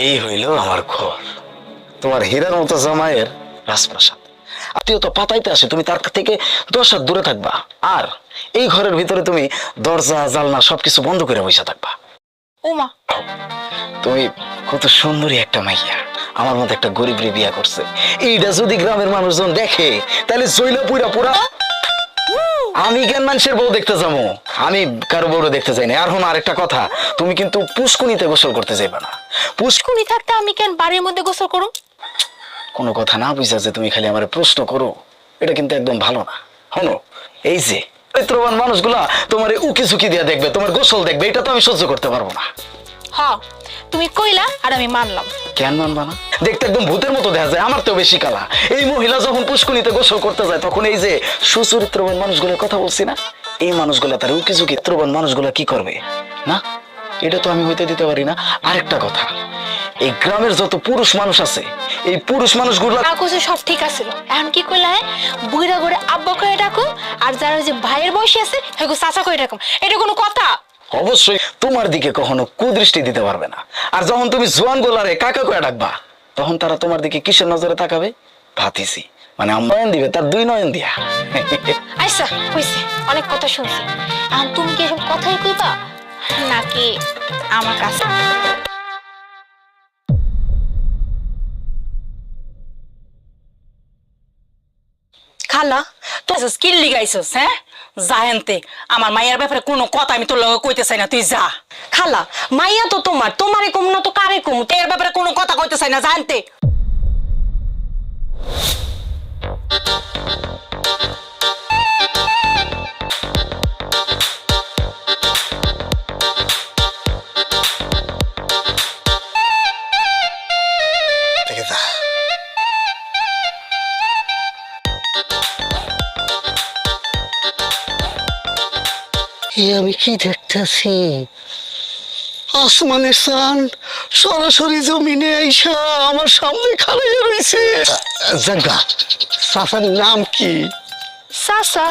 এই হইল আমার ঘর, তোমার হীরার মতো জামাইয়ের রাজপ্রাসাদ। আত্মীয় তো পাতাইতে আসে, তুমি তার থেকে 10 হাত দূরে থাকবা। আর এই ঘরের ভিতরে তুমি দরজা জানলা সবকিছু বন্ধ করে বসে থাকবা। ওমা, তুমি কত সুন্দরী একটা মাইয়া, আমার মতো একটা গরিবরে বিয়া করছে। এইটা যদি গ্রামের মানুষজন দেখে তাহলে জইলা পুরা পুরা। আমি কেন মানুষের বউ দেখতে যাবো? আমি কারো বউ দেখতে যাই না। আর হন আরেকটা কথা, তুমি কিন্তু পুষ্কুনিতে গোসল করতে যাইবা না। পুষ্কুনি থাকতে আমি কেন বাড়ির মধ্যে গোসল করুম? কোনো কথা না বুঝা যে তুমি খালি আমার প্রশ্ন করো, এটা কিন্তু একদম ভালো না। হনো, এই যে চরিত্রবান মানুষগুলা তোমার উকি ঝুঁকি দিয়ে দেখবে, তোমার গোসল দেখবে, এটা তো আমি সহ্য করতে পারবো না। হ্যাঁ, তুমি কইলা আর আমি মানলাম। কেন মানবা না? দেখতে একদম ভূতের মতো দেখা যায়, আমার তো বেশি কালা। এই মহিলা যখন পুষ্কুনিতে গোসল করতে যায় তখন এই যে সুচরিত্রবান মানুষগুলোর কথা বলছি না, এই মানুষগুলা তার উকি ঝুঁকি চরিত্রবান মানুষগুলা কি করবে না? এটা তো আমি হইতে দিতে পারি না। আরেকটা কথা, এই গ্রামের যত পুরুষ মানুষ আছে, এই পুরুষ মানুষগুলো সব ঠিক আছে, এখন কি কইলা? বুইরা করে আব্বা করে ডাকো, আর যারা যে ভাইয়ের বয়সী আছে হেগো চাচা করে ডাকো। এটা কোনো কথা? অবশ্যই তোমার দিকে কখনো কুদৃষ্টি দিতে পারবে না। আর যখন তুমি জোয়ান গোলারে কাকা করে ডাকবা, তখন তারা তোমার দিকে কিসের নজরে তাকাবে? ভাতিছি, মানে নয়ন দিবে, তার 2 নয়ন দিয়া। আচ্ছা হইছে, অনেক কথা শুনছি। এখন তুমি কি এসব কথাই কইবা নাকি আমার কাছে? খালা তুই স্কিল লিগাইছস? হ্যাঁ, জাহেনতে আমার মায়ের ব্যাপারে কোনো কথা আমি তোর লগে কইতে চাই না, তুই যা। খালা, মাইয়া তো তোমারে কম না তো কারে কম, এর ব্যাপারে কোনো কথা কইতে চাই না, জানতে। আমি কি দেখতেছি? আসমানের চান সরাসরি জমিনে আইসা আমার সামনে খাড়াইয়া রয়েছে। জাগা, চাচার নাম কি? চাচা?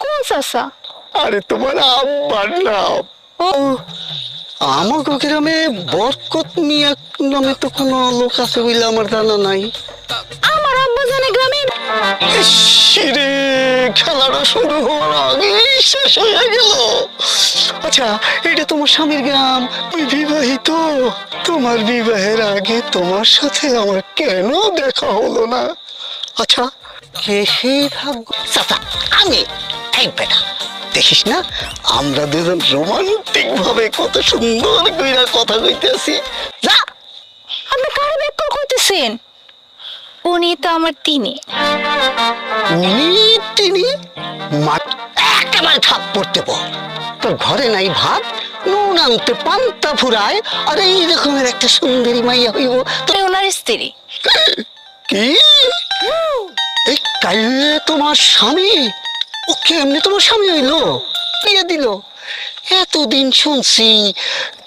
কোন চাচা? আরে তোমার আব্বার নাম। ও, আমাকে গ্রামে বরকত মিয়া নামে তো কোনো লোক আছে বলে আমার জানা নাই। আমার আব্বা জানে গ্রামে? রে, খেলাটা শুরু হওয়ার আগে শেষ হয়ে গেল। আচ্ছা, এটা তোমার স্বামীর গ্রাম, তুমি বিবাহিত। তোমার বিবাহের আগে তোমার সাথে আমার কেন দেখা হলো না? আচ্ছা, কে সেই ভাগ্য? চাচা, আমি এই বেটা, দেখিস না আমরা দুজন রোমান্টিক ভাবে কত সুন্দর কইরা কথা কইতেছি। যা, আপনি কারে বেকল করতেছেন? উনি তো আমার তিনি। তিনি একেবারে থাপ পড়তে পর। তোর ঘরে নাই ভাত, নুন আনতে পান্তা ফুরায়, আর এই রকমের একটা সুন্দরী মাইয়া হইব তো? ওনার স্ত্রী। কি? এই কাইলে তোমার স্বামী? ও কেমনে তোমার স্বামী হইলো, বিয়ে দিল? এতদিন শুনছি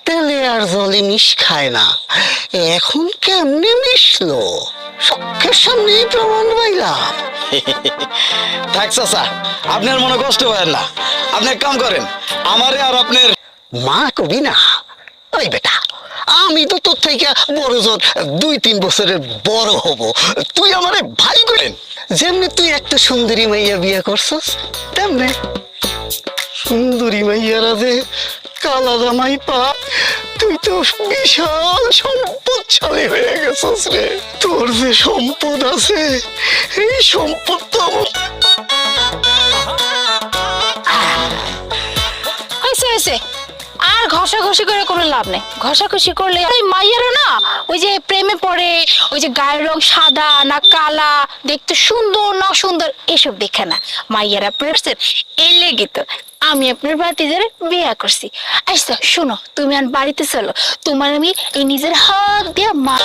তেলে আর জলে মিশ খায় না, এখন কেমনে মিশলো? চোখের সামনে প্রমাণ পাইলাম। থাক চাচা, আপনার মনে কষ্ট হয় না। আপনি এক কাম করেন, আমারে আর আপনার মা কবি না। ওই বেটা, আমি তো তোর থেকে বড় জোর 2-3 বছরের বড় হব, তুই আমারে ভাই করেন। যেমনি তুই একটা সুন্দরী মাইয়া বিয়ে করছস, তেমনি সুন্দরী মাইয়ারা যে কালা জামাই পা, তুই তো বিশাল সম্পদশালী হয়ে গেছস রে। তোর যে সম্পদ আছে, এই সম্পদ তো হয়েছে হয়েছে, আর ঘষাঘষি করে কোনো লাভ নেই। ঘষাঘষি করলে ওই মাইয়ারা না, ওই যে প্রেমে পড়ে, ওই যে গায়ের রং সাদা না কালা, দেখতে সুন্দর না সুন্দর, এসব দেখে না। মাইয়ারা প্রেমছেন, এই লেগে তো আমি আপনার ভাতিজারে বিয়ে করছি। আচ্ছা শোনো, তুমি আর বাড়িতে চলো, তোমার আমি এই নিজের হাত দিয়ে মা।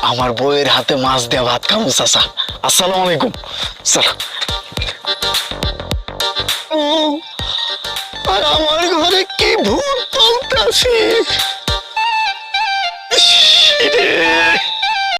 আমার বউয়ের হাতে মাছ দেওয়া ভাত খাবো চাচা। আসসালামু আলাইকুম। চলো। আর আমার ঘরে কি ভূত চলতেছে?